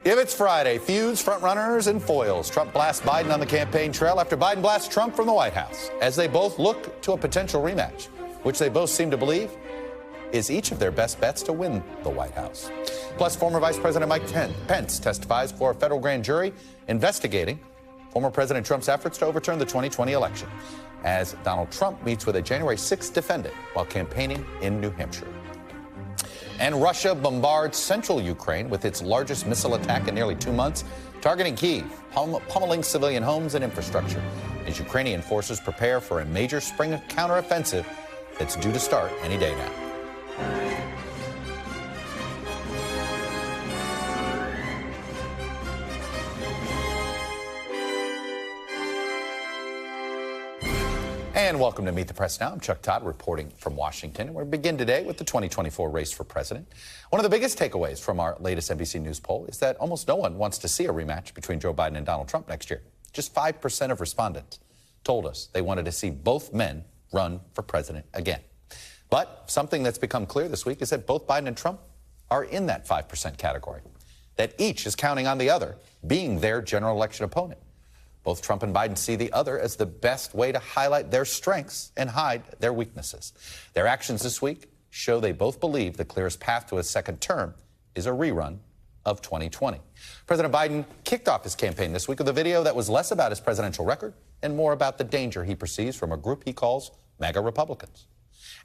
If it's Friday, feuds, frontrunners, and foils. Trump blasts Biden on the campaign trail after Biden blasts Trump from the White House, as they both look to a potential rematch, which they both seem to believe is each of their best bets to win the White House. Plus, former Vice President Mike Pence testifies for a federal grand jury investigating former President Trump's efforts to overturn the 2020 election, as Donald Trump meets with a January 6th defendant while campaigning in New Hampshire. And Russia bombards central Ukraine with its largest missile attack in nearly 2 months, targeting Kyiv, pummeling civilian homes and infrastructure, as Ukrainian forces prepare for a major spring counteroffensive that's due to start any day now. And welcome to Meet the Press Now. I'm Chuck Todd reporting from Washington. We're going to begin today with the 2024 race for president. One of the biggest takeaways from our latest NBC News poll is that almost no one wants to see a rematch between Joe Biden and Donald Trump next year. Just 5% of respondents told us they wanted to see both men run for president again. But something that's become clear this week is that both Biden and Trump are in that 5% category, that each is counting on the other being their general election opponent. Both Trump and Biden see the other as the best way to highlight their strengths and hide their weaknesses. Their actions this week show they both believe the clearest path to a second term is a rerun of 2020. President Biden kicked off his campaign this week with a video that was less about his presidential record and more about the danger he perceives from a group he calls MAGA Republicans.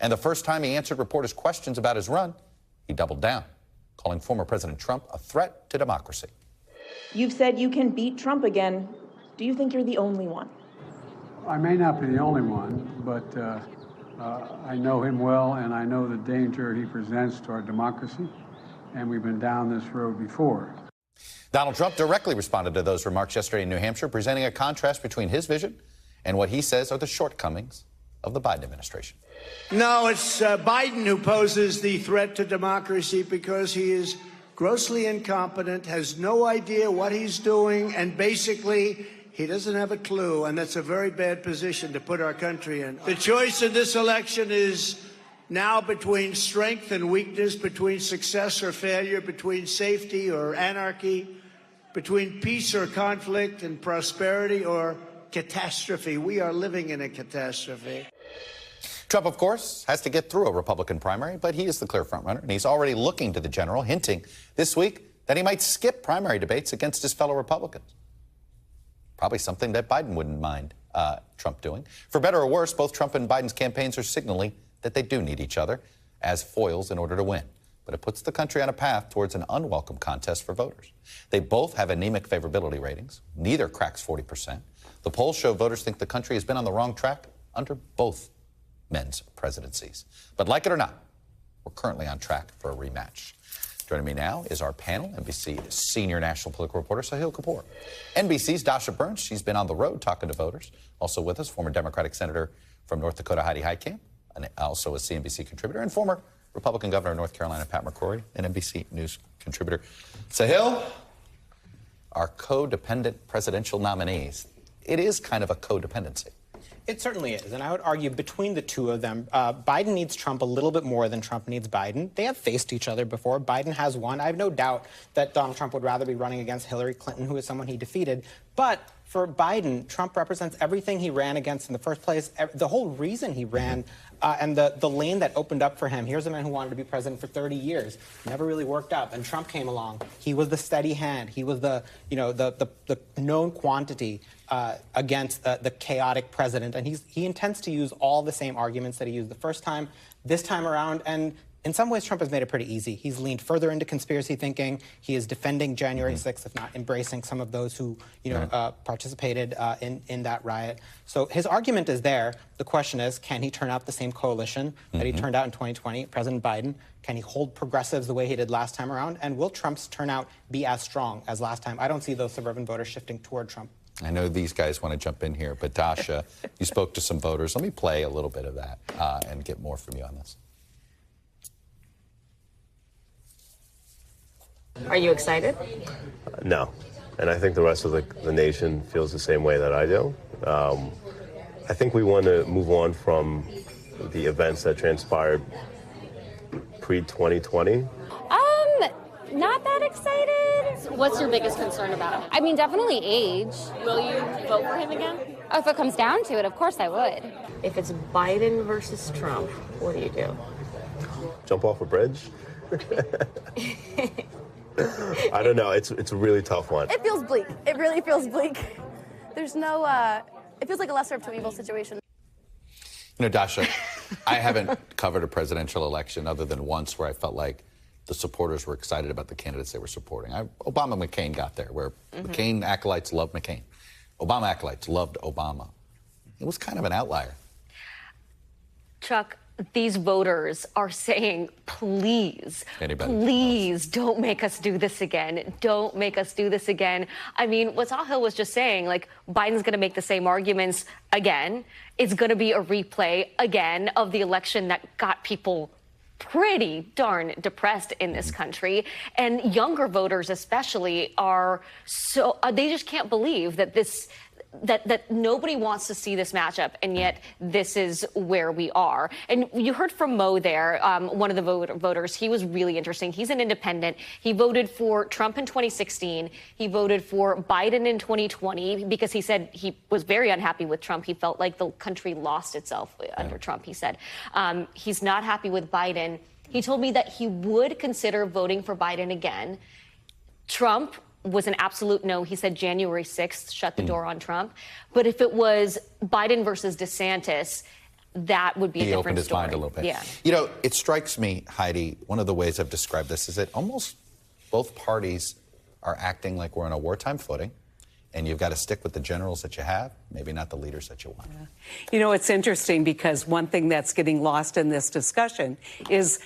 And the first time he answered reporters' questions about his run, he doubled down, calling former President Trump a threat to democracy. You've said you can beat Trump again. Do you think you're the only one? I may not be the only one, but I know him well, and I know the danger he presents to our democracy, and we've been down this road before. Donald Trump directly responded to those remarks yesterday in New Hampshire, presenting a contrast between his vision and what he says are the shortcomings of the Biden administration. No, it's Biden who poses the threat to democracy because he is grossly incompetent, has no idea what he's doing, and basically he doesn't have a clue, and that's a very bad position to put our country in. The choice in this election is now between strength and weakness, between success or failure, between safety or anarchy, between peace or conflict, and prosperity or catastrophe. We are living in a catastrophe. Trump, of course, has to get through a Republican primary, but he is the clear frontrunner, and he's already looking to the general, hinting this week that he might skip primary debates against his fellow Republicans. Probably something that Biden wouldn't mind Trump doing. For better or worse, both Trump and Biden's campaigns are signaling that they do need each other as foils in order to win. But it puts the country on a path towards an unwelcome contest for voters. They both have anemic favorability ratings. Neither cracks 40%. The polls show voters think the country has been on the wrong track under both men's presidencies. But like it or not, we're currently on track for a rematch. Joining me now is our panel, NBC senior national political reporter Sahil Kapoor. NBC's Dasha Burns, she's been on the road talking to voters. Also with us, former Democratic Senator from North Dakota, Heidi Heitkamp, and also a CNBC contributor, and former Republican Governor of North Carolina, Pat McCrory, an NBC News contributor. Sahil, our codependent presidential nominees. It is kind of a codependency. It certainly is, and I would argue between the two of them, Biden needs Trump a little bit more than Trump needs Biden. They have faced each other before. Biden has won. I have no doubt that Donald Trump would rather be running against Hillary Clinton, who is someone he defeated. But for Biden, Trump represents everything he ran against in the first place, the whole reason he ran, and the lane that opened up for him. Here's a man who wanted to be president for 30 years. Never really worked out. And Trump came along. He was the steady hand. He was the known quantity against the chaotic president. And he intends to use all the same arguments that he used the first time, this time around. And in some ways, Trump has made it pretty easy. He's leaned further into conspiracy thinking. He is defending January 6th, if not embracing some of those who, participated in that riot. So his argument is there. The question is, can he turn out the same coalition that he turned out in 2020, President Biden? Can he hold progressives the way he did last time around? And will Trump's turnout be as strong as last time? I don't see those suburban voters shifting toward Trump. I know these guys want to jump in here, but Dasha, you spoke to some voters. Let me play a little bit of that and get more from you on this. Are you excited? No. And I think the rest of the nation feels the same way that I do. I think we want to move on from the events that transpired pre-2020. Not that excited. What's your biggest concern about him? I mean, definitely age. Will you vote for him again? If it comes down to it, of course I would. If it's Biden versus Trump, what do you do? Jump off a bridge? I don't know. It's a really tough one. It feels bleak. It really feels bleak. There's no, it feels like a lesser of two evils situation. You know, Dasha, I haven't covered a presidential election other than once where I felt like the supporters were excited about the candidates they were supporting. Obama and McCain got there, where McCain acolytes loved McCain. Obama acolytes loved Obama. It was kind of an outlier. Chuck, these voters are saying, please, please don't make us do this again. Don't make us do this again. I mean, what Sahil was just saying, like, Biden's going to make the same arguments again. It's going to be a replay again of the election that got people pretty darn depressed in this country. And younger voters especially are so, they just can't believe that that nobody wants to see this matchup, and yet this is where we are. And you heard from Mo there, one of the voters. He was really interesting. He's an independent. He voted for Trump in 2016. He voted for Biden in 2020 because he said he was very unhappy with Trump. He felt like the country lost itself under Trump, he said. He's not happy with Biden. He told me that he would consider voting for Biden again. Trump was an absolute no. He said January 6th, shut the door on Trump. But if it was Biden versus DeSantis, that would be a different story. He opened his mind a little bit. Yeah. You know, it strikes me, Heidi, one of the ways I've described this is that almost both parties are acting like we're on a wartime footing, and you've got to stick with the generals that you have, maybe not the leaders that you want. Yeah. You know, it's interesting because one thing that's getting lost in this discussion is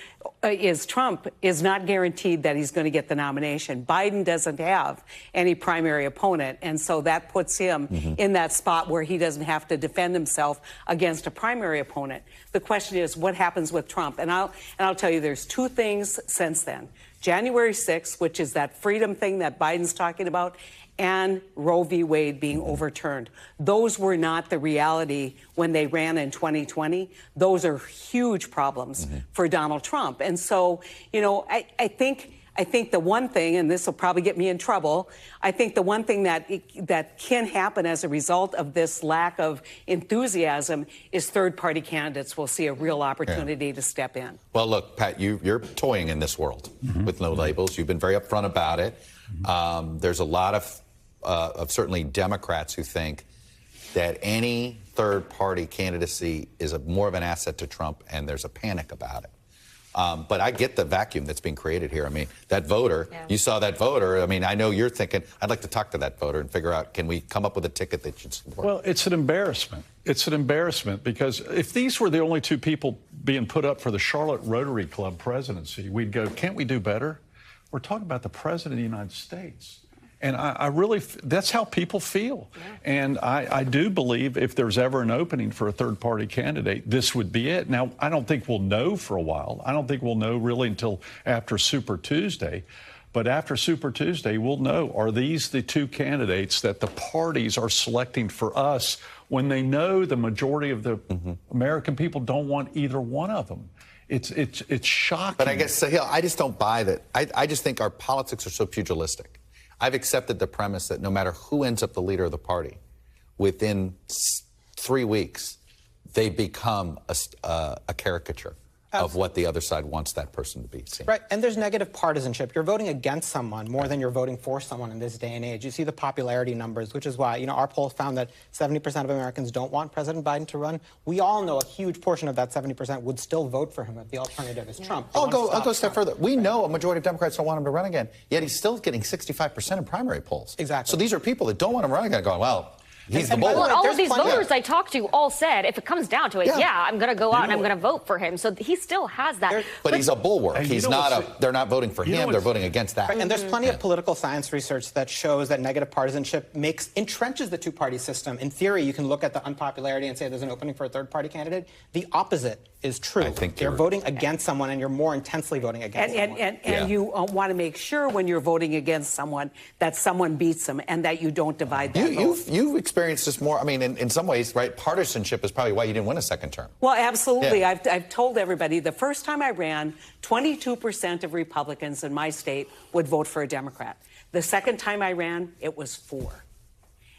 Trump is not guaranteed that he's going to get the nomination. Biden doesn't have any primary opponent, and so that puts him in that spot where he doesn't have to defend himself against a primary opponent. The question is, what happens with Trump? And I'll tell you, there's two things since then. January 6th, which is that freedom thing that Biden's talking about, and Roe v. Wade being overturned. Those were not the reality when they ran in 2020. Those are huge problems for Donald Trump. And so, you know, I think the one thing, and this will probably get me in trouble, I think the one thing that can happen as a result of this lack of enthusiasm is third-party candidates will see a real opportunity to step in. Well, look, Pat, you're toying in this world with no labels. You've been very upfront about it. There's a lot of certainly Democrats who think that any third-party candidacy is more of an asset to Trump, and there's a panic about it. But I get the vacuum that's being created here. I mean, that voter, you saw that voter. I mean, I know you're thinking, I'd like to talk to that voter and figure out, can we come up with a ticket that should support? Well, it's an embarrassment. It's an embarrassment because if these were the only two people being put up for the Charlotte Rotary Club presidency, we'd go, can't we do better? We're talking about the president of the United States. And I really, that's how people feel. Yeah. And I do believe if there's ever an opening for a third-party candidate, this would be it. Now, I don't think we'll know for a while. I don't think we'll know really until after Super Tuesday. But after Super Tuesday, we'll know, are these the two candidates that the parties are selecting for us when they know the majority of the American people don't want either one of them? It's shocking. But I guess, Sahil, I just don't buy that. I just think our politics are so pugilistic. I've accepted the premise that no matter who ends up the leader of the party, within 3 weeks, they become a caricature of what the other side wants that person to be seen. Right, and there's negative partisanship. You're voting against someone more than you're voting for someone in this day and age. You see the popularity numbers, which is why, you know, our polls found that 70% of Americans don't want President Biden to run. We all know a huge portion of that 70% would still vote for him if the alternative is Trump. I'll go a step further. We know a majority of Democrats don't want him to run again, yet he's still getting 65% in primary polls. Exactly. So these are people that don't want him running again going, well, he's the bulwark. All of these voters I talked to all said, if it comes down to it, I'm going to go out and I'm going to vote for him. So he still has that. But he's a bulwark. He's not they're not voting for him. They're voting against that. Right, and there's plenty of political science research that shows that negative partisanship entrenches the two-party system. In theory, you can look at the unpopularity and say there's an opening for a third-party candidate. The opposite is true. I think you're voting against someone, and you're more intensely voting against someone. And you want to make sure when you're voting against someone that someone beats them and that you don't divide that vote. You've experienced this more. I mean, in some ways, right? Partisanship is probably why you didn't win a second term. Well, absolutely. Yeah. I've told everybody the first time I ran, 22% of Republicans in my state would vote for a Democrat. The second time I ran, it was 4%.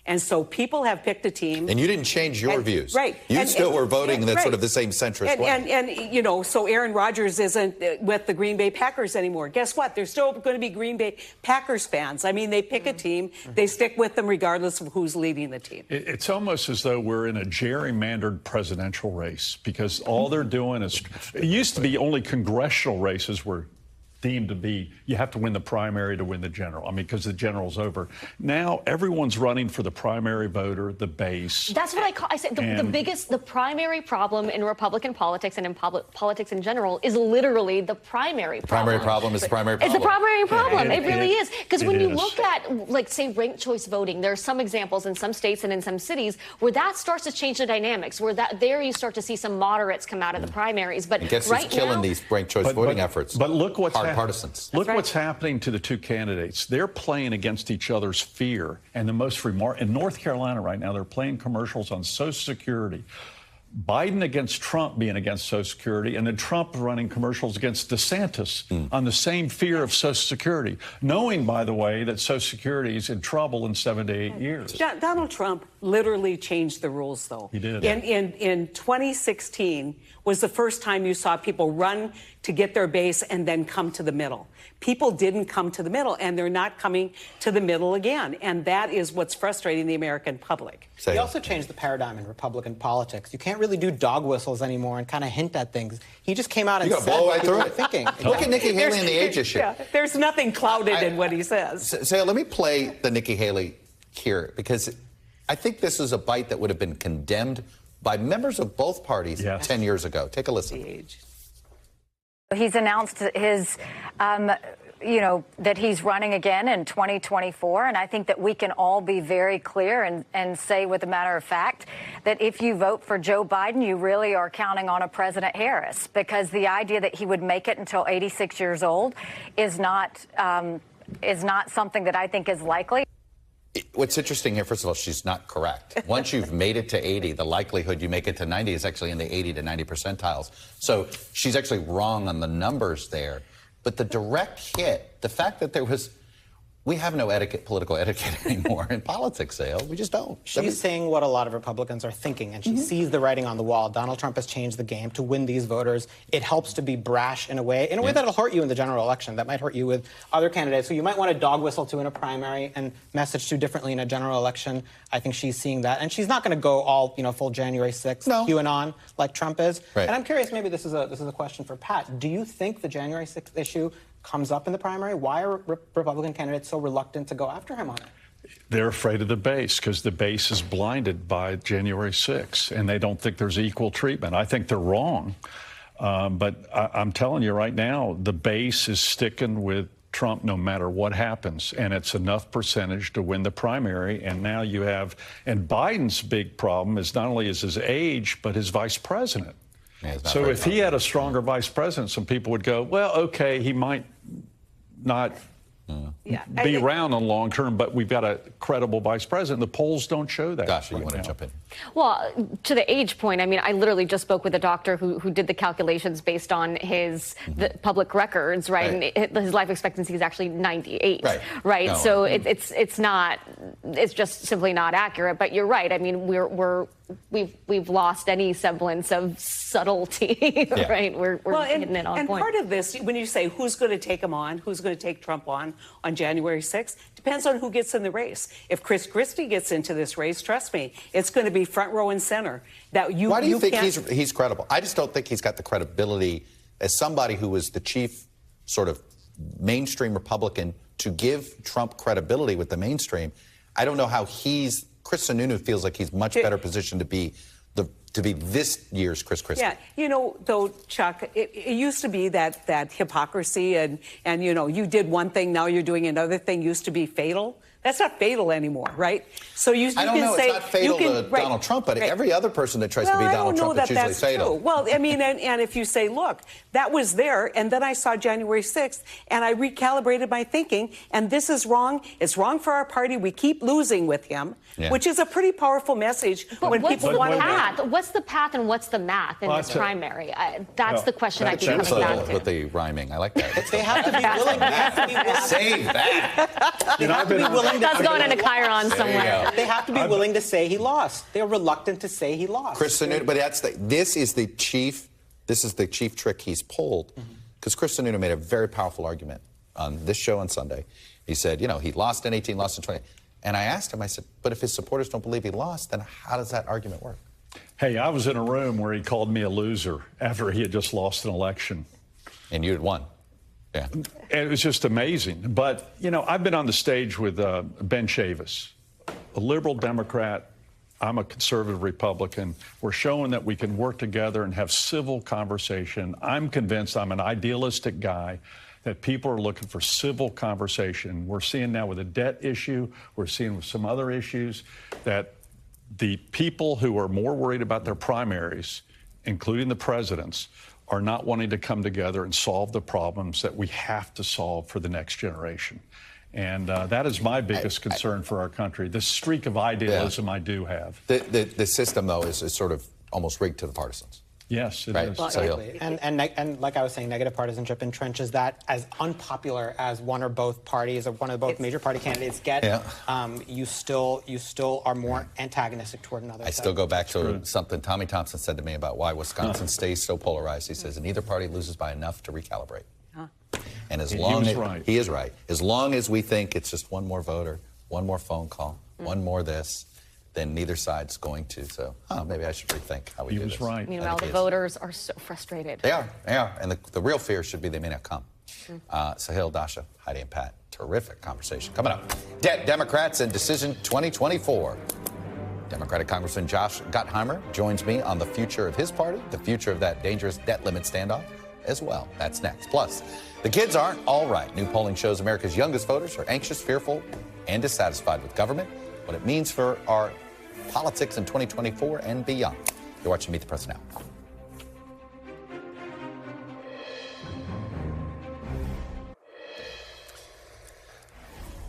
And so people have picked a team. And you didn't change your views. Right. You still were voting in that sort of the same centrist way. And, you know, so Aaron Rodgers isn't with the Green Bay Packers anymore. Guess what? There's still going to be Green Bay Packers fans. I mean, they pick a team. They stick with them regardless of who's leading the team. It's almost as though we're in a gerrymandered presidential race because all they're doing is, it used to be only congressional races were deemed to be, you have to win the primary to win the general. I mean, because the general's over. Now everyone's running for the primary voter, the base. That's what I said. The primary problem in Republican politics and in politics in general is literally the primary problem. Primary problem is the primary problem. It's the primary problem. It really is. Because when you is. look at, like, say, ranked choice voting, there are some examples in some states and in some cities where that starts to change the dynamics, where there you start to see some moderates come out of the primaries. But I guess right it's killing now, these ranked choice voting efforts. But look what's partisans. Look what's happening to the two candidates. They're playing against each other's fear. And the most in North Carolina right now, they're playing commercials on Social Security. Biden against Trump being against Social Security, and then Trump running commercials against DeSantis on the same fear of Social Security, knowing, by the way, that Social Security is in trouble in 7 to 8 years. Donald Trump literally changed the rules, though. He did. In 2016 was the first time you saw people run to get their base and then come to the middle. People didn't come to the middle, and they're not coming to the middle again. And that is what's frustrating the American public. He also changed the paradigm in Republican politics. You can't really do dog whistles anymore and kind of hint at things. He just came out and said what people were thinking. Look at Nikki Haley and the age issue. Yeah, there's nothing clouded in what he says. So let me play the Nikki Haley here, because I think this is a bite that would have been condemned by members of both parties 10 years ago. Take a listen. He's announced his, that he's running again in 2024. And I think that we can all be very clear and say with a matter of fact that if you vote for Joe Biden, you really are counting on a President Harris, because the idea that he would make it until 86 years old is not something that I think is likely. What's interesting here, first of all, she's not correct. Once you've made it to 80, the likelihood you make it to 90 is actually in the 80 to 90 percentiles. So she's actually wrong on the numbers there. But the direct hit, the fact that we have no political etiquette anymore in politics, Sale. We just don't. She's saying what a lot of Republicans are thinking, and she sees the writing on the wall. Donald Trump has changed the game to win these voters. It helps to be brash in a way that'll hurt you in the general election. That might hurt you with other candidates who you might want to dog whistle to in a primary and message to differently in a general election. I think she's seeing that, and she's not going to go all full January 6th QAnon like Trump is. Right. And I'm curious, maybe this is a question for Pat. Do you think the January 6th issue comes up in the primary? Why are Republican candidates so reluctant to go after him on it? They're afraid of the base because the base is blinded by January 6th, and they don't think there's equal treatment. I think they're wrong. But I'm telling you right now, the base is sticking with Trump no matter what happens, and it's enough percentage to win the primary. And now you have, and Biden's big problem is not only his age, but his vice president. So if he had a stronger vice president, some people would go, well, okay, he might not be around on long term, but we've got a credible vice president. The polls don't show that. Gosh, you want to jump in? Well, to the age point, I mean, I literally just spoke with a doctor who did the calculations based on the public records, right? And his life expectancy is actually 98, right? No, so it's just simply not accurate. But you're right. I mean, we've lost any semblance of subtlety, right? We're hitting it on point. And part of this, when you say who's going to take him on, who's going to take Trump on January 6th, depends on who gets in the race. If Chris Christie gets into this race, trust me, it's going to be front row and center. Why do you think he's credible? I just don't think he's got the credibility as somebody who was the chief sort of mainstream Republican to give Trump credibility with the mainstream. I don't know how Chris Sununu feels like he's much better positioned to be to be this year's Chris Christie. Yeah, you know, though, Chuck, it used to be that hypocrisy and, you know, you did one thing, now you're doing another thing used to be fatal. That's not fatal anymore, right? So you I don't can know, say, it's not fatal to Donald Trump, but every other person that tries to be Donald Trump, it's usually fatal. True. Well, I mean, and if you say, look, that was there, and then I saw January 6th, and I recalibrated my thinking, and this is wrong. It's wrong for our party. We keep losing with him, which is a pretty powerful message when people want to path? What's the path and what's the math in the primary? That's the question I keep coming back to. With the rhyming, I like that. They have to be willing. They have to be willing. Save that. They have to be willing. That's going into Chiron somewhere. They have to be willing to say he lost. They're reluctant to say he lost. Chris Sununu, but this is the chief trick he's pulled, because Chris Sununu made a very powerful argument on this show on Sunday. He said, you know, he lost in 18, lost in 20. And I asked him, I said, but if his supporters don't believe he lost, then how does that argument work? Hey, I was in a room where he called me a loser after he had just lost an election. And you had won. Yeah. It was just amazing. But, you know, I've been on the stage with Ben Chavis, a liberal Democrat. I'm a conservative Republican. We're showing that we can work together and have civil conversation. I'm convinced, I'm an idealistic guy, that people are looking for civil conversation. We're seeing now with the debt issue, we're seeing with some other issues, that the people who are more worried about their primaries, including the president's, are not wanting to come together and solve the problems that we have to solve for the next generation. And that is my biggest concern for our country, this streak of idealism I do have. The system, though, is sort of almost rigged to the partisans. Yes, it is. Well, and like I was saying, negative partisanship entrenches that as unpopular as one or both parties or one or both major party candidates get. You still are more antagonistic toward another. I still go back to something Tommy Thompson said to me about why Wisconsin stays so polarized. He says, neither party loses by enough to recalibrate. And as long as he is right, as long as we think it's just one more voter, one more phone call, one more this, then neither side's going to. So, maybe I should rethink how we do this. He was right. Meanwhile, the voters are so frustrated. They are. And the real fear should be they may not come. Sahil, Dasha, Heidi, and Pat, terrific conversation. Coming up, Democrats and Decision 2024. Democratic Congressman Josh Gottheimer joins me on the future of his party, the future of that dangerous debt limit standoff as well. That's next. Plus, the kids aren't all right. New polling shows America's youngest voters are anxious, fearful, and dissatisfied with government, what it means for our politics in 2024 and beyond. You're watching Meet the Press Now.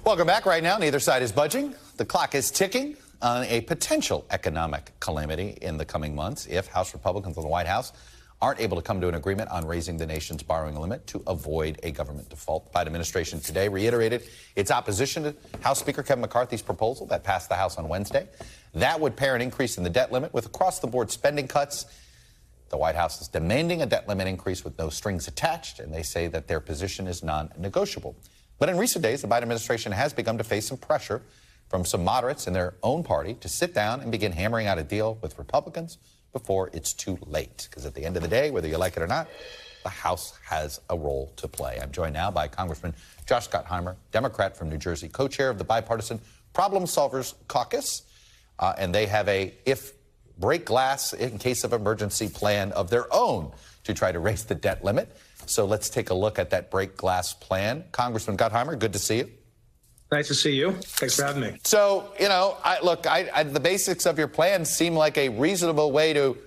Welcome back. Right now, neither side is budging. The clock is ticking on a potential economic calamity in the coming months if House Republicans in the White House aren't able to come to an agreement on raising the nation's borrowing limit to avoid a government default. The Biden administration today reiterated its opposition to House Speaker Kevin McCarthy's proposal that passed the House on Wednesday. That would pair an increase in the debt limit with across-the-board spending cuts. The White House is demanding a debt limit increase with no strings attached, and they say that their position is non-negotiable. But in recent days, the Biden administration has begun to face some pressure from some moderates in their own party to sit down and begin hammering out a deal with Republicans before it's too late. Because at the end of the day, whether you like it or not, the House has a role to play. I'm joined now by Congressman Josh Gottheimer, Democrat from New Jersey, co-chair of the bipartisan Problem Solvers Caucus. And they have a break glass in case of emergency plan of their own to try to raise the debt limit. So let's take a look at that break glass plan. Congressman Gottheimer, good to see you. Nice to see you. Thanks for having me. So, you know, the basics of your plan seem like a reasonable way to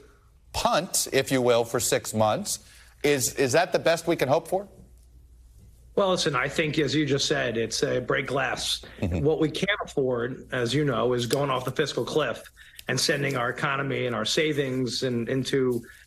punt, if you will, for 6 months. Is that the best we can hope for? Well, listen, I think, as you just said, it's a break glass. What we can't afford, as you know, is going off the fiscal cliff and sending our economy and our savings and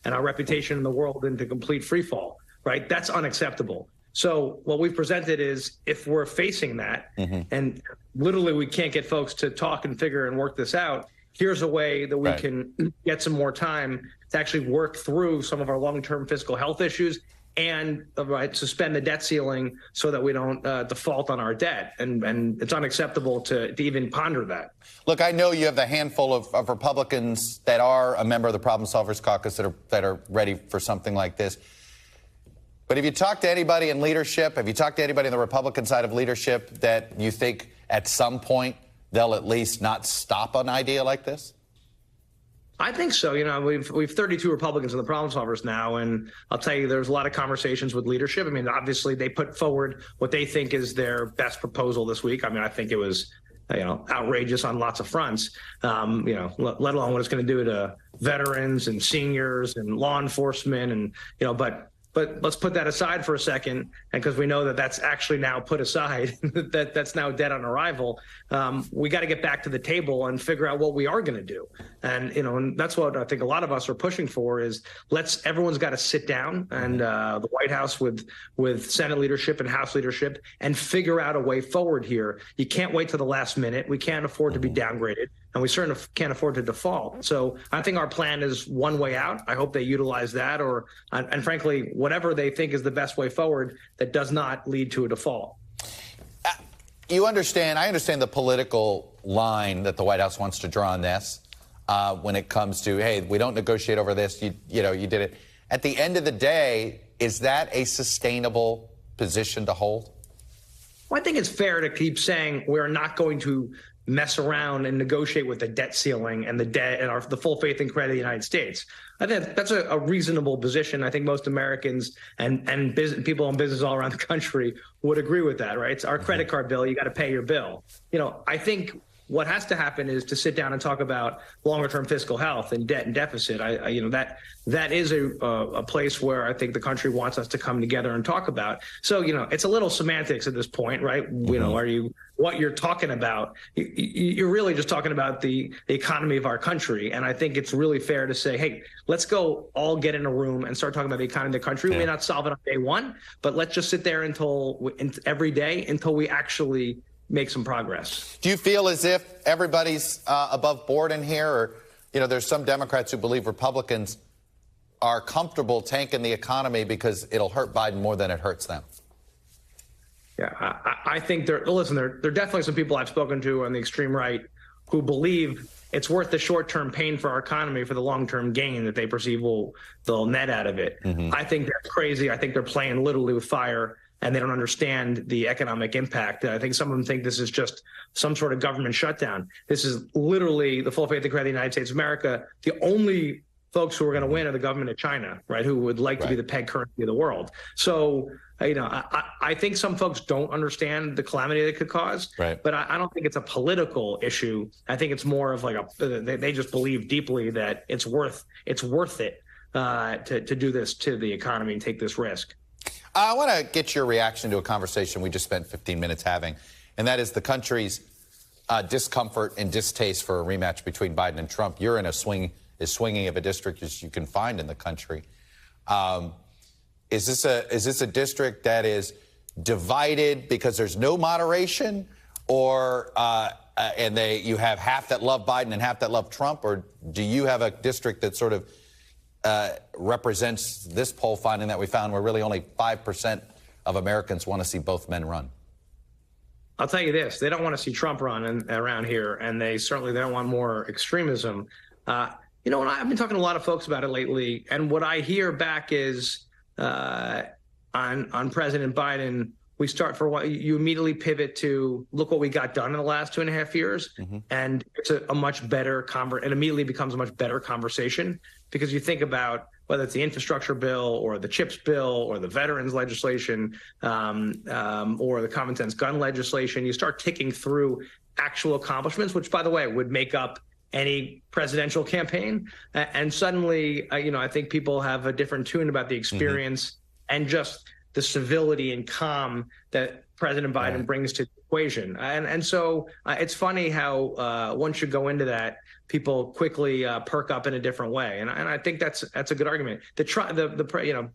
our reputation in the world into complete free fall, right? That's unacceptable. So what we've presented is, if we're facing that and literally we can't get folks to talk and figure and work this out, here's a way that we can get some more time to actually work through some of our long-term fiscal health issues and suspend the debt ceiling so that we don't default on our debt. And it's unacceptable to even ponder that. Look, I know you have the handful of Republicans that are a member of the Problem Solvers Caucus that are ready for something like this. But have you talked to anybody in leadership? Have you talked to anybody on the Republican side of leadership that you think at some point they'll at least not stop an idea like this? I think so. You know, we've 32 Republicans in the problem solvers now, and I'll tell you, there's a lot of conversations with leadership. I mean, obviously, they put forward what they think is their best proposal this week. I mean, I think it was, outrageous on lots of fronts. Let alone what it's going to do to veterans and seniors and law enforcement, and But let's put that aside for a second, and because we know that that's actually now put aside, that's now dead on arrival. We got to get back to the table and figure out what we are going to do. And that's what I think a lot of us are pushing for is everyone's got to sit down and the White House with Senate leadership and House leadership and figure out a way forward here. You can't wait to the last minute. We can't afford to be downgraded. And we certainly can't afford to default. So I think our plan is one way out. I hope they utilize that, and frankly, whatever they think is the best way forward that does not lead to a default. I understand the political line that the White House wants to draw on this when it comes to, hey, we don't negotiate over this. You did it. At the end of the day, is that a sustainable position to hold? Well, I think it's fair to keep saying we're not going to mess around and negotiate with the debt ceiling and the debt and the full faith and credit of the United States. I think that's a reasonable position. I think most Americans and people in business all around the country would agree with that, right? It's our credit card bill. You got to pay your bill. I think what has to happen is to sit down and talk about longer term fiscal health and debt and deficit. That is a place where I think the country wants us to come together and talk about. So, it's a little semantics at this point, right? What you're talking about, you're really just talking about the economy of our country. And I think it's really fair to say, hey, let's go all get in a room and start talking about the economy of the country. We may not solve it on day one, but let's just sit there every day until we actually make some progress. Do you feel as if everybody's above board in here? Or, there's some Democrats who believe Republicans are comfortable tanking the economy because it'll hurt Biden more than it hurts them. Yeah, I think there are definitely some people I've spoken to on the extreme right who believe it's worth the short-term pain for our economy for the long-term gain that they perceive they'll net out of it. I think that's crazy. I think they're playing literally with fire, and they don't understand the economic impact. I think some of them think this is just some sort of government shutdown. This is literally the full faith and credit of the United States of America. The only folks who are going to win are the government of China, right, who would like to be the peg currency of the world. So, I think some folks don't understand the calamity that it could cause, but I don't think it's a political issue. I think it's more of they just believe deeply that it's worth it to do this to the economy and take this risk. I want to get your reaction to a conversation we just spent 15 minutes having, and that is the country's discomfort and distaste for a rematch between Biden and Trump. You're in as swinging of a district as you can find in the country. Is this a district that is divided because there's no moderation, or you have half that love Biden and half that love Trump, or do you have a district that sort of represents this poll finding that we found where really only 5% of Americans want to see both men run? I'll tell you this: they don't want to see Trump run around here, and they certainly don't want more extremism. And I've been talking to a lot of folks about it lately, and what I hear back is on President Biden, we start for what you immediately pivot to look what we got done in the last 2.5 years, and it's a much better it immediately becomes a much better conversation, because you think about whether it's the infrastructure bill or the CHIPS bill or the veterans legislation or the common sense gun legislation. You start ticking through actual accomplishments, which, by the way, would make up any presidential campaign. And suddenly, I think people have a different tune about the experience and just the civility and calm that President Biden brings to the equation. And so it's funny how once you go into that, people quickly perk up in a different way. And I think that's a good argument.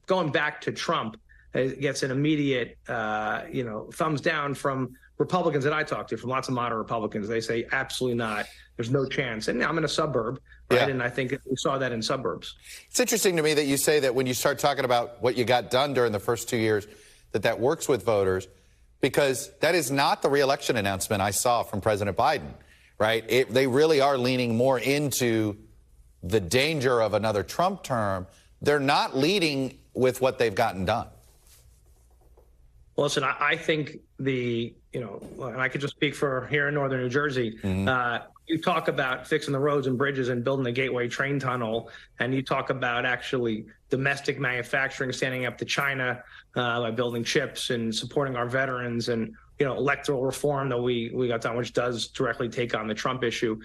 Going back to Trump gets an immediate, thumbs down from Republicans that I talk to, from lots of moderate Republicans. They say absolutely not. There's no chance. And I'm in a suburb, right? And I think we saw that in suburbs. It's interesting to me that you say that when you start talking about what you got done during the first 2 years, that works with voters, because that is not the reelection announcement I saw from President Biden, right? They really are leaning more into the danger of another Trump term. They're not leading with what they've gotten done. Well, listen, I think the and I could just speak for here in northern New Jersey. You talk about fixing the roads and bridges and building the Gateway train tunnel, and you talk about actually domestic manufacturing, standing up to China by building chips and supporting our veterans, and electoral reform that we got done, which does directly take on the Trump issue.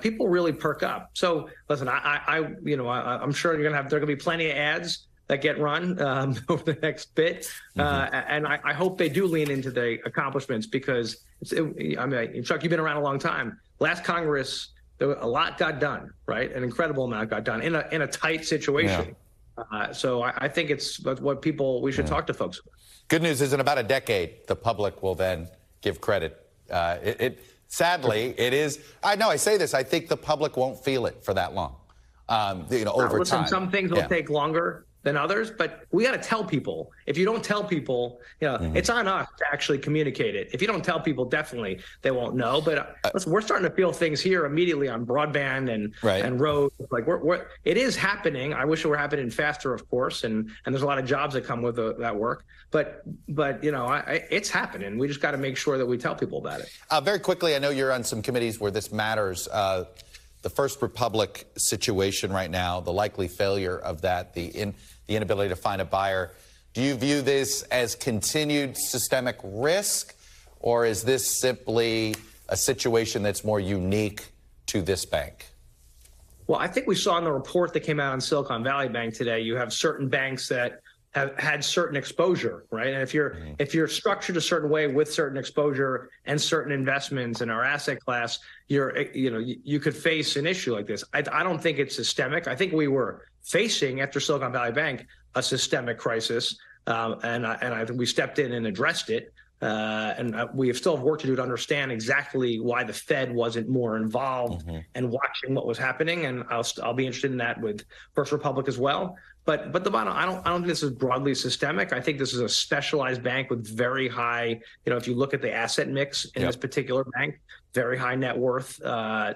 People really perk up. So listen, I'm sure there are gonna be plenty of ads that get run over the next bit. And I hope they do lean into the accomplishments, because Chuck, you've been around a long time. Last Congress, a lot got done, right? An incredible amount got done in a tight situation. So I think it's what we should talk to folks about. Good news is in about a decade, the public will then give credit. Sadly, it is. I know I say this. I think the public won't feel it for that long. Over time. Some things will take longer than others, but we got to tell people. If you don't tell people, it's on us to actually communicate it. If you don't tell people, definitely they won't know. But listen, we're starting to feel things here immediately on broadband and roads. Like it is happening. I wish it were happening faster, of course, and there's a lot of jobs that come with that work. But it's happening. We just got to make sure that we tell people about it. Very quickly, I know you're on some committees where this matters. The First Republic situation right now, the likely failure of that, the inability to find a buyer. Do you view this as continued systemic risk, or is this simply a situation that's more unique to this bank? Well, I think we saw in the report that came out on Silicon Valley Bank today, you have certain banks that have had certain exposure, right? And if you're structured a certain way with certain exposure and certain investments in our asset class, you could face an issue like this. I don't think it's systemic. I think we were facing, after Silicon Valley Bank, a systemic crisis, and I think we stepped in and addressed it. And we still have work to do to understand exactly why the Fed wasn't more involved and watching what was happening. And I'll be interested in that with First Republic as well. But the bottom, I don't think this is broadly systemic. I think this is a specialized bank with very high, if you look at the asset mix in this particular bank, very high net worth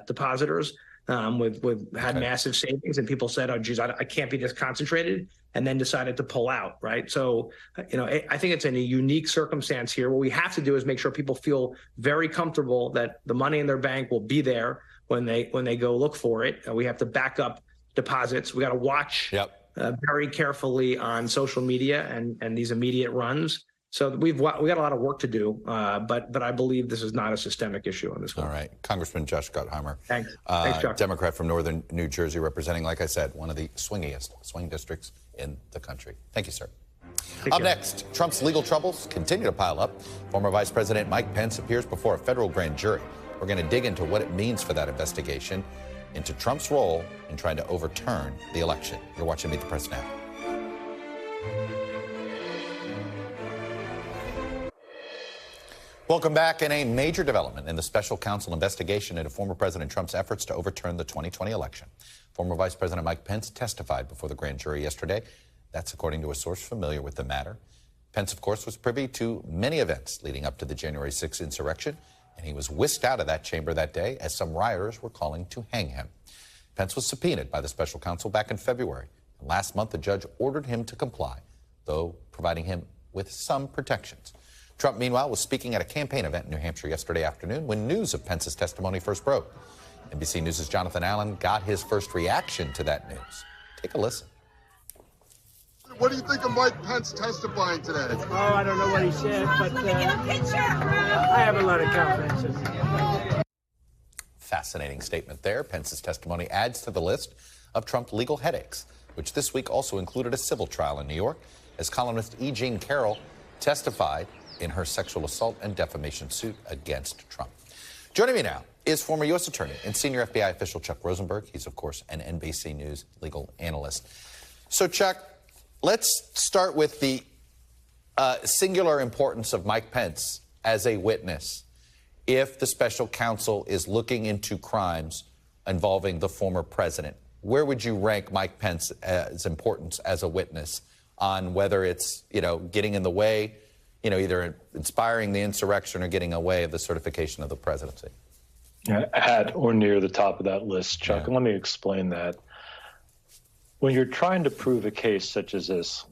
depositors had massive savings, and people said, oh, geez, I can't be this concentrated, and then decided to pull out, right? So, I think it's in a unique circumstance here. What we have to do is make sure people feel very comfortable that the money in their bank will be there when they go look for it. We have to back up deposits. We got to watch very carefully on social media and these immediate runs. So we got a lot of work to do, but I believe this is not a systemic issue on this one. All right. Congressman Josh Gottheimer. Thanks. Thanks, Chuck. Democrat from northern New Jersey, representing, like I said, one of the swingiest swing districts in the country. Thank you, sir. Up next, Trump's legal troubles continue to pile up. Former Vice President Mike Pence appears before a federal grand jury. We're going to dig into what it means for that investigation, into Trump's role in trying to overturn the election. You're watching Meet the Press now. Welcome back. In a major development in the special counsel investigation into former President Trump's efforts to overturn the 2020 election. Former Vice President Mike Pence testified before the grand jury yesterday. That's according to a source familiar with the matter. Pence, of course, was privy to many events leading up to the January 6th insurrection, and he was whisked out of that chamber that day as some rioters were calling to hang him. Pence was subpoenaed by the special counsel back in February. And last month, the judge ordered him to comply, though providing him with some protections. Trump, meanwhile, was speaking at a campaign event in New Hampshire yesterday afternoon when news of Pence's testimony first broke. NBC News' Jonathan Allen got his first reaction to that news. Take a listen. What do you think of Mike Pence testifying today? Oh, I don't know what he said, but I have a lot of confidence in him. Fascinating statement there. Pence's testimony adds to the list of Trump legal headaches, which this week also included a civil trial in New York, as columnist E. Jean Carroll testified in her sexual assault and defamation suit against Trump. Joining me now is former U.S. Attorney and senior FBI official Chuck Rosenberg. He's, of course, an NBC News legal analyst. So, Chuck, let's start with the singular importance of Mike Pence as a witness if the special counsel is looking into crimes involving the former president. Where would you rank Mike Pence's importance as a witness on whether it's, getting in the way, either inspiring the insurrection or getting away of the certification of the presidency? At or near the top of that list, Chuck. And let me explain that. When you're trying to prove a case such as this,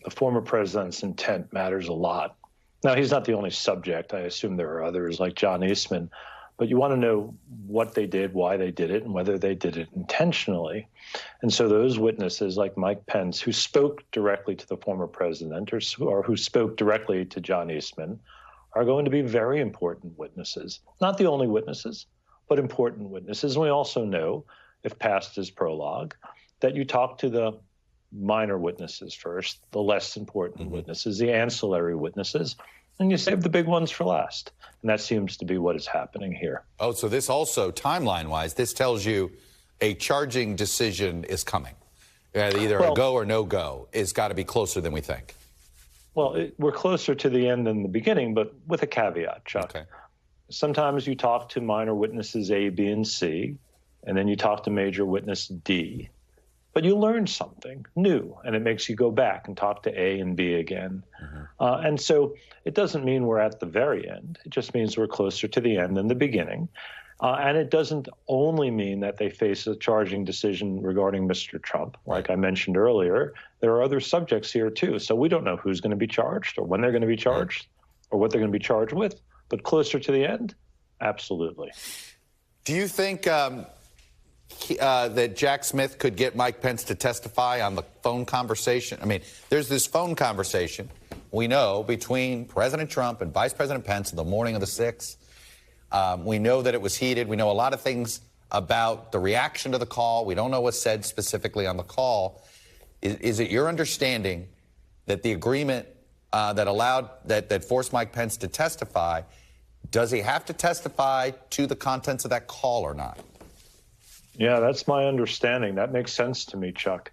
the former president's intent matters a lot. Now, he's not the only subject. I assume there are others like John Eastman. But you want to know what they did, why they did it, and whether they did it intentionally. And so those witnesses like Mike Pence, who spoke directly to the former president or who spoke directly to John Eastman, are going to be very important witnesses. Not the only witnesses, but important witnesses. And we also know, if past is prologue, that you talk to the minor witnesses first, the less important witnesses, the ancillary witnesses, and you save the big ones for last. And that seems to be what is happening here. Oh, so this also, timeline-wise, this tells you a charging decision is coming. Either a go or no go is got to be closer than we think. Well, we're closer to the end than the beginning, but with a caveat, Chuck. Okay. Sometimes you talk to minor witnesses A, B, and C, and then you talk to major witness D. But you learn something new, and it makes you go back and talk to A and B again. And so it doesn't mean we're at the very end. It just means we're closer to the end than the beginning. And it doesn't only mean that they face a charging decision regarding Mr. Trump. Like I mentioned earlier, there are other subjects here, too. So we don't know who's going to be charged or when they're going to be charged or what they're going to be charged with. But closer to the end, absolutely. Do you think that Jack Smith could get Mike Pence to testify on the phone conversation? I mean, there's this phone conversation, we know, between President Trump and Vice President Pence on the morning of the 6th. We know that it was heated. We know a lot of things about the reaction to the call. We don't know what's said specifically on the call. Is it your understanding that the agreement that forced Mike Pence to testify, does he have to testify to the contents of that call or not? Yeah, that's my understanding. That makes sense to me, Chuck.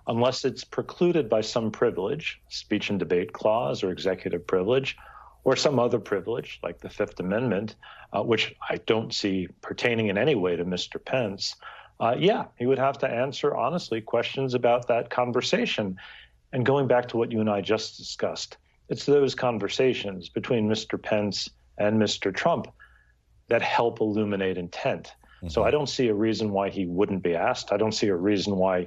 Unless it's precluded by some privilege, speech and debate clause or executive privilege, or some other privilege like the Fifth Amendment, which I don't see pertaining in any way to Mr. Pence, yeah, he would have to answer honestly questions about that conversation. And going back to what you and I just discussed, it's those conversations between Mr. Pence and Mr. Trump that help illuminate intent. So I don't see a reason why he wouldn't be asked. I don't see a reason why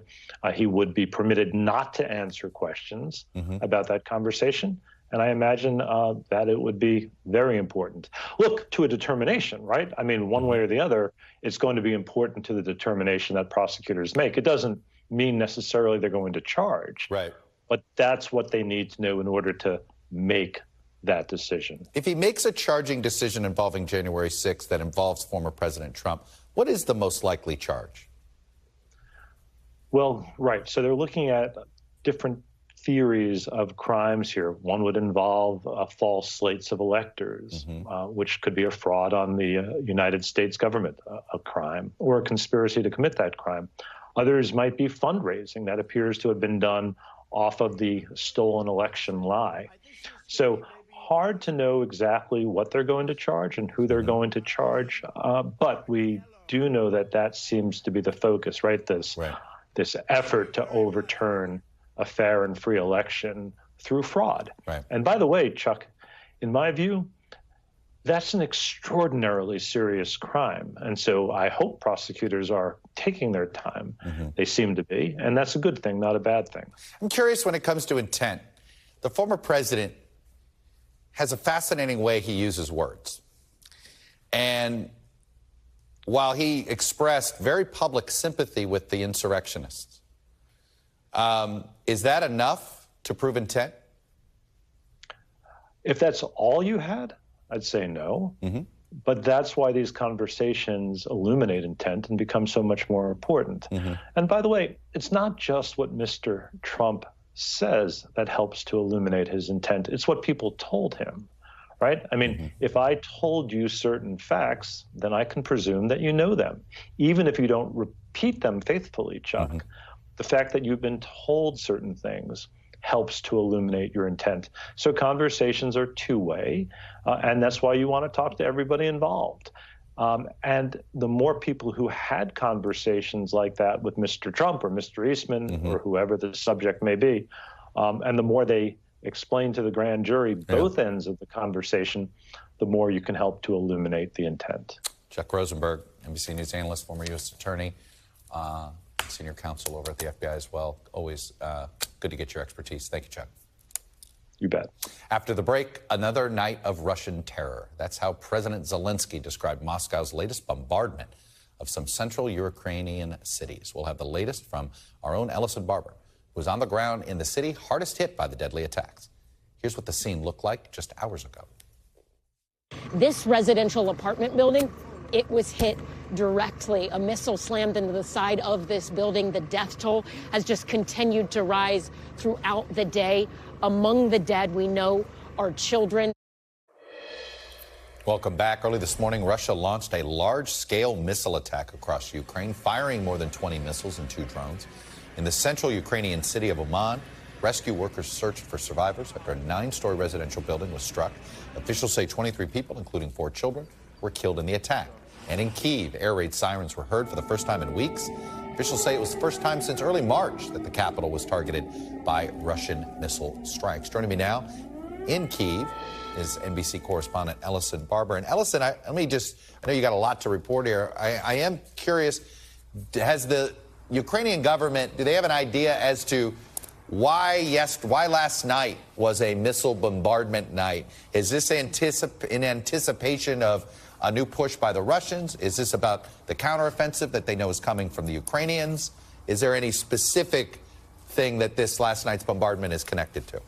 he would be permitted not to answer questions about that conversation. And I imagine that it would be very important. Look, to a determination, right? I mean, one way or the other, it's going to be important to the determination that prosecutors make. It doesn't mean necessarily they're going to charge. Right. But that's what they need to know in order to make that decision. If he makes a charging decision involving January 6th that involves former President Trump, what is the most likely charge? Well, right. So they're looking at different theories of crimes here. One would involve false slates of electors, which could be a fraud on the United States government, a crime, or a conspiracy to commit that crime. Others might be fundraising that appears to have been done off of the stolen election lie. So hard to know exactly what they're going to charge and who they're going to charge, but we do know that that seems to be the focus, right? This effort to overturn a fair and free election through fraud. Right. And by the way, Chuck, in my view, that's an extraordinarily serious crime. And so I hope prosecutors are taking their time. They seem to be. And that's a good thing, not a bad thing. I'm curious when it comes to intent. The former president has a fascinating way he uses words. And while he expressed very public sympathy with the insurrectionists, is that enough to prove intent? If that's all you had, I'd say no. But that's why these conversations illuminate intent and become so much more important. And by the way, it's not just what Mr. Trump says that helps to illuminate his intent. It's what people told him, right? I mean, if I told you certain facts, then I can presume that you know them, even if you don't repeat them faithfully, Chuck. The fact that you've been told certain things helps to illuminate your intent. So conversations are two-way, and that's why you want to talk to everybody involved. And the more people who had conversations like that with Mr. Trump or Mr. Eastman or whoever the subject may be, and the more they explain to the grand jury both ends of the conversation, the more you can help to illuminate the intent. Chuck Rosenberg, NBC News analyst, former U.S. attorney, senior counsel over at the FBI as well. Always good to get your expertise. Thank you, Chuck. You bet. After the break, another night of Russian terror. That's how President Zelensky described Moscow's latest bombardment of some central Ukrainian cities. We'll have the latest from our own Ellison Barber, who's on the ground in the city hardest hit by the deadly attacks. Here's what the scene looked like just hours ago. This residential apartment building, it was hit directly. A missile slammed into the side of this building. The death toll has just continued to rise throughout the day. Among the dead, we know, are children. Welcome back. Early this morning, Russia launched a large-scale missile attack across Ukraine, firing more than 20 missiles and 2 drones. In the central Ukrainian city of Uman, rescue workers searched for survivors after a 9-story residential building was struck. Officials say 23 people, including 4 children, were killed in the attack. And in Kyiv, air raid sirens were heard for the first time in weeks. Officials say it was the first time since early March that the capital was targeted by Russian missile strikes. Joining me now in Kyiv is NBC correspondent Ellison Barber. And Ellison, I know you got a lot to report here. I am curious, has the Ukrainian government, do they have an idea as to why last night was a missile bombardment night? Is this in anticipation of a new push by the Russians? Is this about the counteroffensive that they know is coming from the Ukrainians? Is there any specific thing that this last night's bombardment is connected to?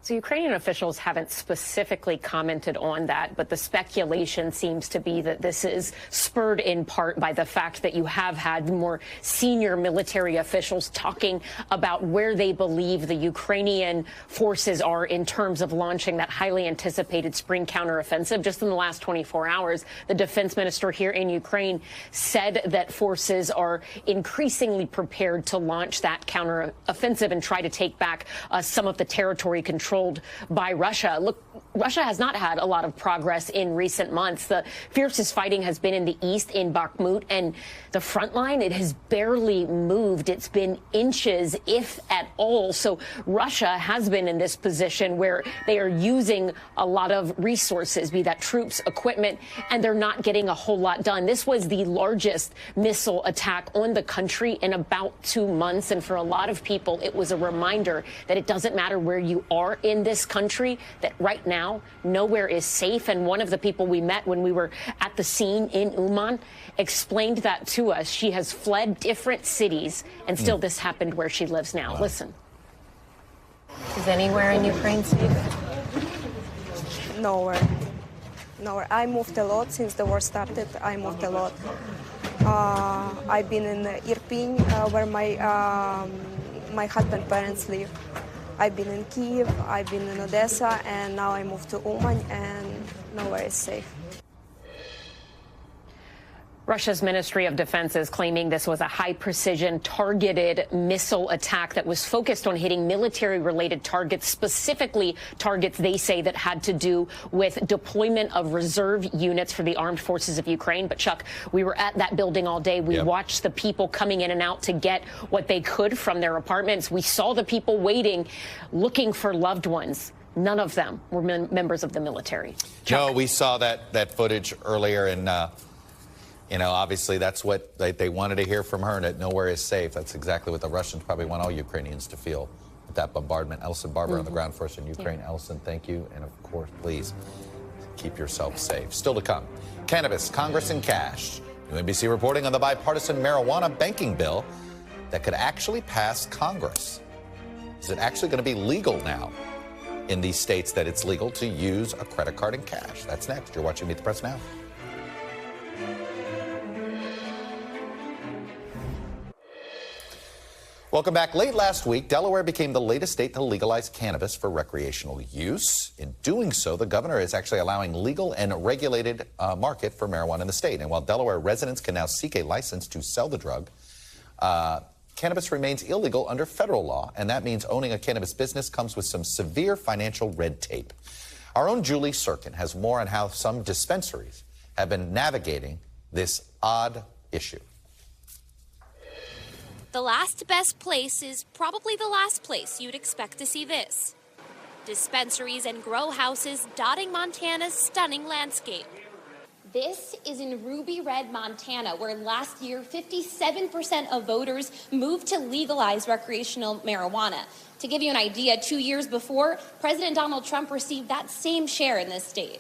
So Ukrainian officials haven't specifically commented on that, but the speculation seems to be that this is spurred in part by the fact that you have had more senior military officials talking about where they believe the Ukrainian forces are in terms of launching that highly anticipated spring counteroffensive. Just in the last 24 hours, the defense minister here in Ukraine said that forces are increasingly prepared to launch that counteroffensive and try to take back some of the territory controlled by Russia. Look, Russia has not had a lot of progress in recent months. The fiercest fighting has been in the east, in Bakhmut, and the front line, it has barely moved. It's been inches, if at all. So Russia has been in this position where they are using a lot of resources, be that troops, equipment, and they're not getting a whole lot done. This was the largest missile attack on the country in about 2 months. And for a lot of people, it was a reminder that it doesn't matter where you are in this country, that right now, nowhere is safe. And one of the people we met when we were at the scene in Uman explained that to us. She has fled different cities, and still this happened where she lives now. Wow. Listen. Is anywhere in Ukraine safe? Nowhere. I moved a lot since the war started. I moved a lot. I've been in Irpin, where my husband's parents live. I've been in Kyiv, I've been in Odessa, and now I moved to Uman, and nowhere is safe. Russia's Ministry of Defense is claiming this was a high-precision, targeted missile attack that was focused on hitting military-related targets, specifically targets they say that had to do with deployment of reserve units for the armed forces of Ukraine. But, Chuck, we were at that building all day. We watched the people coming in and out to get what they could from their apartments. We saw the people waiting, looking for loved ones. None of them were members of the military. Chuck? No, we saw that footage earlier, and obviously that's what they wanted to hear from her, that nowhere is safe. That's exactly what the Russians probably want all Ukrainians to feel with that bombardment. Ellison Barber on the ground for us in Ukraine. Yeah. Ellison, thank you. And, of course, please keep yourself safe. Still to come, cannabis, Congress, and cash. New NBC reporting on the bipartisan marijuana banking bill that could actually pass Congress. Is it actually going to be legal now in these states that it's legal to use a credit card in cash? That's next. You're watching Meet the Press Now. Welcome back. Late last week, Delaware became the latest state to legalize cannabis for recreational use. In doing so, the governor is actually allowing legal and regulated market for marijuana in the state. And while Delaware residents can now seek a license to sell the drug, cannabis remains illegal under federal law, and that means owning a cannabis business comes with some severe financial red tape. Our own Julie Sirkin has more on how some dispensaries have been navigating this odd issue. The last best place is probably the last place you'd expect to see this. Dispensaries and grow houses dotting Montana's stunning landscape. This is in Ruby Red, Montana, where last year 57% of voters moved to legalize recreational marijuana. To give you an idea, 2 years before, President Donald Trump received that same share in this state.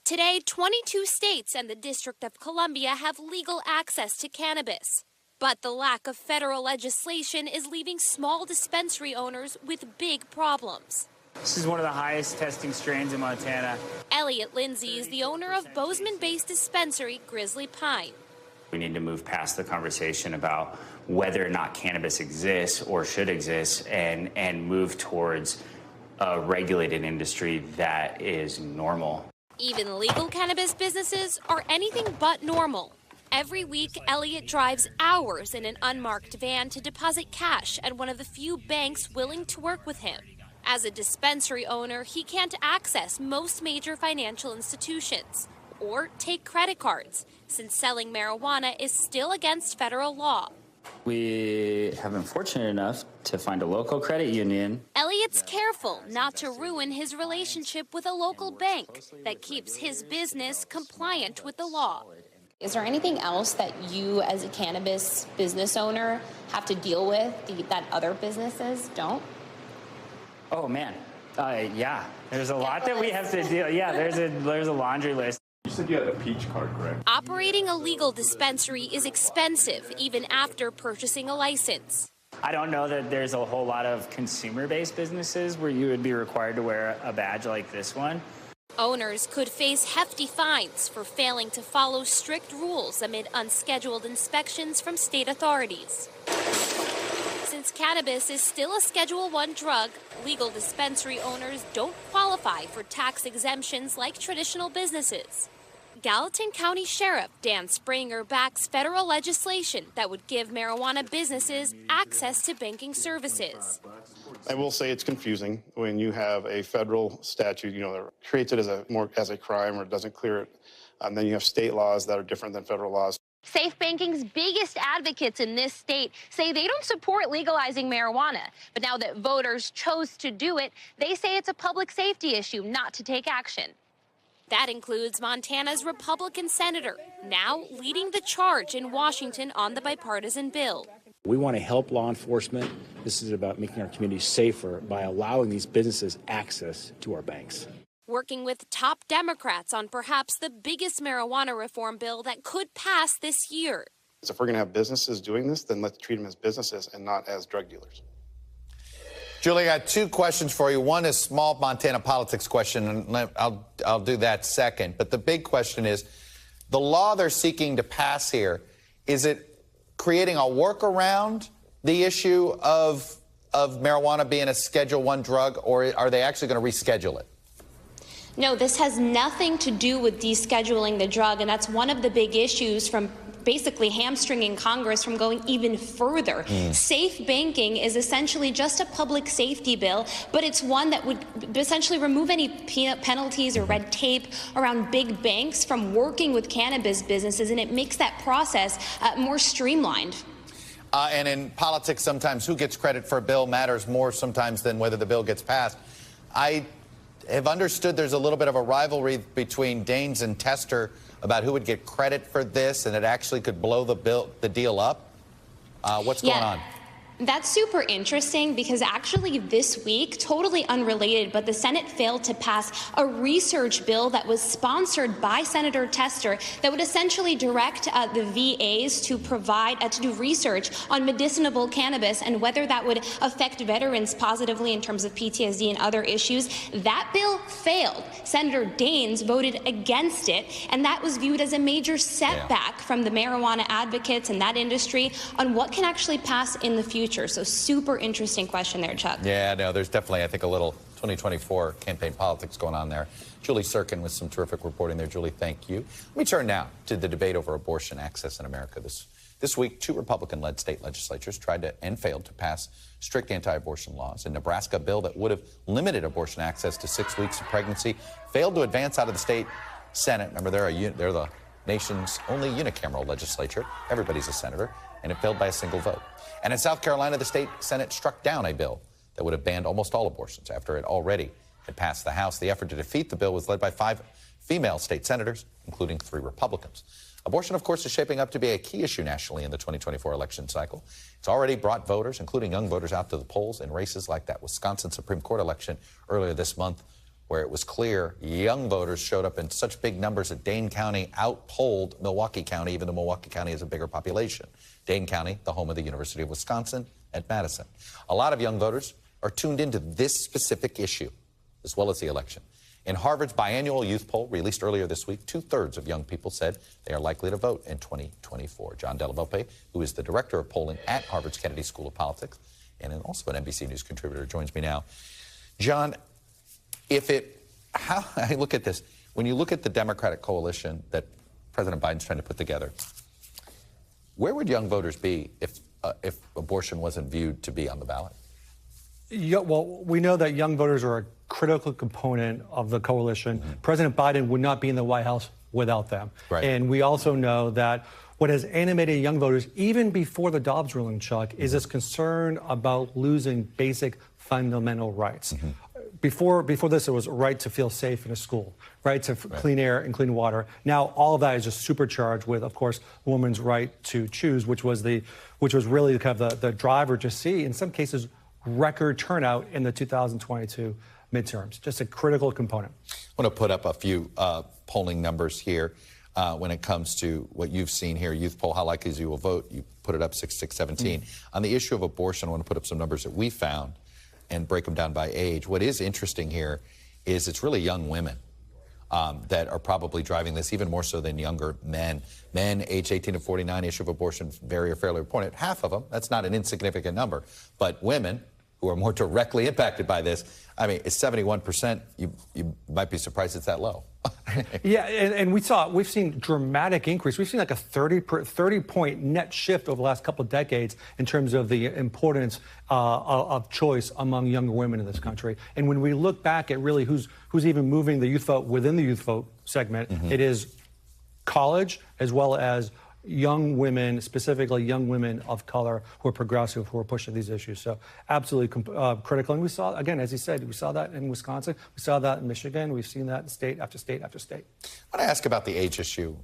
Today, 22 states and the District of Columbia have legal access to cannabis. But the lack of federal legislation is leaving small dispensary owners with big problems. This is one of the highest testing strains in Montana. Elliot Lindsay is the owner of Bozeman-based dispensary Grizzly Pine. We need to move past the conversation about whether or not cannabis exists or should exist and move towards a regulated industry that is normal. Even legal cannabis businesses are anything but normal. Every week, Elliot drives hours in an unmarked van to deposit cash at one of the few banks willing to work with him. As a dispensary owner, he can't access most major financial institutions or take credit cards, since selling marijuana is still against federal law. We have been fortunate enough to find a local credit union. Elliot's careful not to ruin his relationship with a local bank that keeps his business compliant with the law. Is there anything else that you as a cannabis business owner have to deal with that other businesses don't? Oh, man. Yeah, there's a lot that we have to deal. Yeah, there's a laundry list. You said you had a peach card, correct? Operating a legal dispensary is expensive, even after purchasing a license. I don't know that there's a whole lot of consumer-based businesses where you would be required to wear a badge like this one. Owners could face hefty fines for failing to follow strict rules amid unscheduled inspections from state authorities. Since cannabis is still a Schedule I drug, legal dispensary owners don't qualify for tax exemptions like traditional businesses. Gallatin County Sheriff Dan Springer backs federal legislation that would give marijuana businesses access to banking services. I will say it's confusing when you have a federal statute, that creates it as a crime or doesn't clear it. And then you have state laws that are different than federal laws. Safe banking's biggest advocates in this state say they don't support legalizing marijuana. But now that voters chose to do it, they say it's a public safety issue not to take action. That includes Montana's Republican senator, now leading the charge in Washington on the bipartisan bill. We want to help law enforcement. This is about making our communities safer by allowing these businesses access to our banks. Working with top Democrats on perhaps the biggest marijuana reform bill that could pass this year. So if we're going to have businesses doing this, then let's treat them as businesses and not as drug dealers. Julie, I got two questions for you. One is small Montana politics question, and I'll do that second. But the big question is, the law they're seeking to pass here, is it creating a workaround the issue of marijuana being a Schedule I drug, or are they actually going to reschedule it? No, this has nothing to do with descheduling the drug, and that's one of the big issues from basically hamstringing Congress from going even further. Safe banking is essentially just a public safety bill, but it's one that would essentially remove any penalties or red tape around big banks from working with cannabis businesses, and it makes that process more streamlined. And in politics, sometimes who gets credit for a bill matters more sometimes than whether the bill gets passed. I have understood there's a little bit of a rivalry between Daines and Tester about who would get credit for this, and it actually could blow the deal up. What's going on? That's super interesting because actually this week, totally unrelated, but the Senate failed to pass a research bill that was sponsored by Senator Tester that would essentially direct the VAs to to do research on medicinal cannabis and whether that would affect veterans positively in terms of PTSD and other issues. That bill failed. Senator Daines voted against it, and that was viewed as a major setback from the marijuana advocates and that industry on what can actually pass in the future. So super interesting question there, Chuck. Yeah, no, there's definitely, I think, a little 2024 campaign politics going on there. Julie Sirkin with some terrific reporting there. Julie, thank you. Let me turn now to the debate over abortion access in America. This week, two Republican-led state legislatures tried to and failed to pass strict anti-abortion laws. In Nebraska, a bill that would have limited abortion access to 6 weeks of pregnancy failed to advance out of the state Senate. Remember, they're the nation's only unicameral legislature. Everybody's a senator, and it failed by a single vote. And in South Carolina, the state Senate struck down a bill that would have banned almost all abortions after it already had passed the House. The effort to defeat the bill was led by five female state senators, including 3 Republicans. Abortion, of course, is shaping up to be a key issue nationally in the 2024 election cycle. It's already brought voters, including young voters, out to the polls in races like that Wisconsin Supreme Court election earlier this month, where it was clear young voters showed up in such big numbers that Dane County outpolled Milwaukee County, even though Milwaukee County has a bigger population. Dane County, the home of the University of Wisconsin at Madison. A lot of young voters are tuned into this specific issue, as well as the election. In Harvard's biannual youth poll released earlier this week, 2/3 of young people said they are likely to vote in 2024. John Della Volpe, who is the director of polling at Harvard's Kennedy School of Politics and also an NBC News contributor, joins me now. John, how I look at this, when you look at the Democratic coalition that President Biden's trying to put together, where would young voters be if abortion wasn't viewed to be on the ballot? Yeah, well, we know that young voters are a critical component of the coalition. Mm-hmm. President Biden would not be in the White House without them. Right. And we also know that what has animated young voters, even before the Dobbs ruling, Chuck, is this concern about losing basic fundamental rights. Mm-hmm. Before this, it was a right to feel safe in a school, right to clean air and clean water. Now, all of that is just supercharged with, of course, a woman's right to choose, which was really kind of the driver to see, in some cases, record turnout in the 2022 midterms. Just a critical component. I want to put up a few polling numbers here when it comes to what you've seen here. Youth poll, how likely is you will vote? You put it up 6-17. On the issue of abortion, I want to put up some numbers that we found and break them down by age. What is interesting here is it's really young women that are probably driving this, even more so than younger men. Men aged 18 to 49, issue of abortion, very or fairly reported. Half of them, that's not an insignificant number. But women who are more directly impacted by this, I mean, it's 71%. You might be surprised it's that low. Yeah, and we've seen dramatic increase. We've seen like a 30-point net shift over the last couple of decades in terms of the importance of choice among younger women in this country. And when we look back at really who's even moving the youth vote within the youth vote segment, it is college as well as young women, specifically young women of color who are progressive, who are pushing these issues. So absolutely critical. And we saw, again, as he said, we saw that in Wisconsin. We saw that in Michigan. We've seen that in state after state after state. I want to ask about the age issue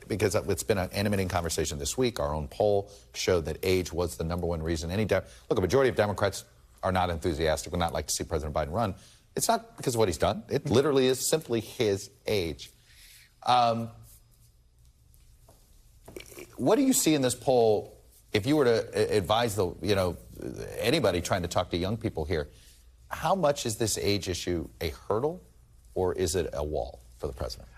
because it's been an animating conversation this week. Our own poll showed that age was the number one reason. Look, a majority of Democrats are not enthusiastic, would not like to see President Biden run. It's not because of what he's done. It literally is simply his age. What do you see in this poll if you were to advise anybody trying to talk to young people here? How much is this age issue a hurdle, or is it a wall for the president?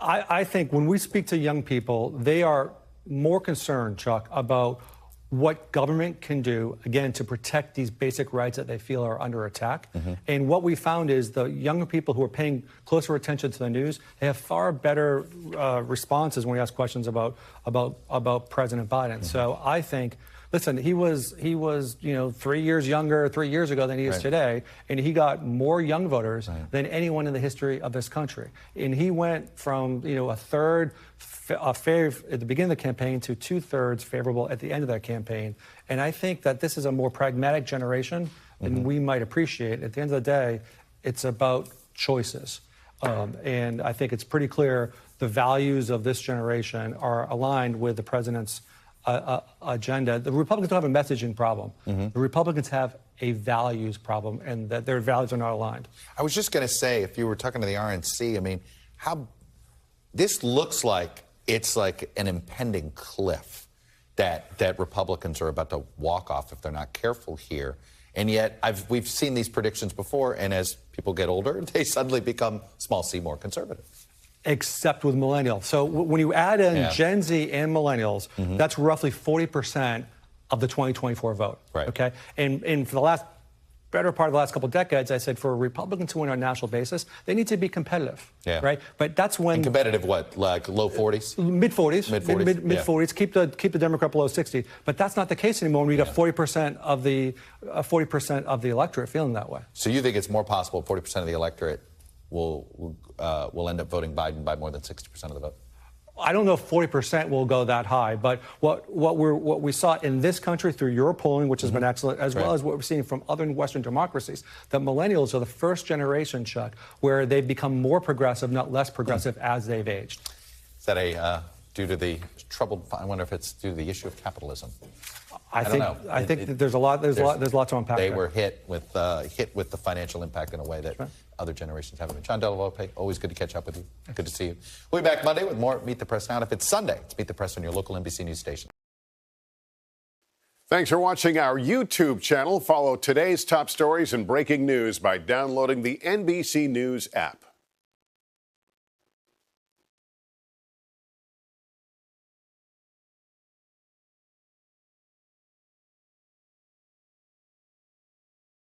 I think when we speak to young people, they are more concerned, Chuck, about what government can do, again, to protect these basic rights that they feel are under attack. And what we found is the younger people who are paying closer attention to the news, they have far better responses when we ask questions about President Biden. So I think, listen, he was 3 years younger 3 years ago than he is today, and he got more young voters than anyone in the history of this country. And he went from a third at the beginning of the campaign to 2/3 favorable at the end of that campaign. And I think that this is a more pragmatic generation than we might appreciate. At the end of the day, it's about choices. And I think it's pretty clear the values of this generation are aligned with the president's agenda. The Republicans don't have a messaging problem. The Republicans have a values problem, and that their values are not aligned. I was just going to say, if you were talking to the RNC, I mean, this looks like it's like an impending cliff that Republicans are about to walk off if they're not careful here. And yet we've seen these predictions before, and as people get older, they suddenly become, small c, more conservative. Except with millennials. So when you add in Gen Z and millennials, that's roughly 40% of the 2024 vote. Right. Okay. And for the better part of the last couple of decades, I said for Republicans to win on a national basis, they need to be competitive. Yeah. Right. But that's when. And competitive what? Like low 40s? Mid 40s. Mid 40s. Mid 40s. Keep the Democrat below 60. But that's not the case anymore when we got 40% of the electorate feeling that way. So you think it's more possible 40% of the electorate will end up voting Biden by more than 60% of the vote? I don't know if 40% will go that high, but what we saw in this country through your polling, which has been excellent, as well as what we're seeing from other Western democracies, that millennials are the first generation, Chuck, where they've become more progressive, not less progressive, as they've aged. Is that due to the troubled? I wonder if it's due to the issue of capitalism. I think that there's a lot to unpack. They there. were hit with the financial impact in a way that other generations haven't been. John Delavolpe, always good to catch up with you. Good to see you. We'll be back Monday with more Meet the Press Now. If it's Sunday, it's Meet the Press on your local NBC News station. Thanks for watching our YouTube channel. Follow today's top stories and breaking news by downloading the NBC News app.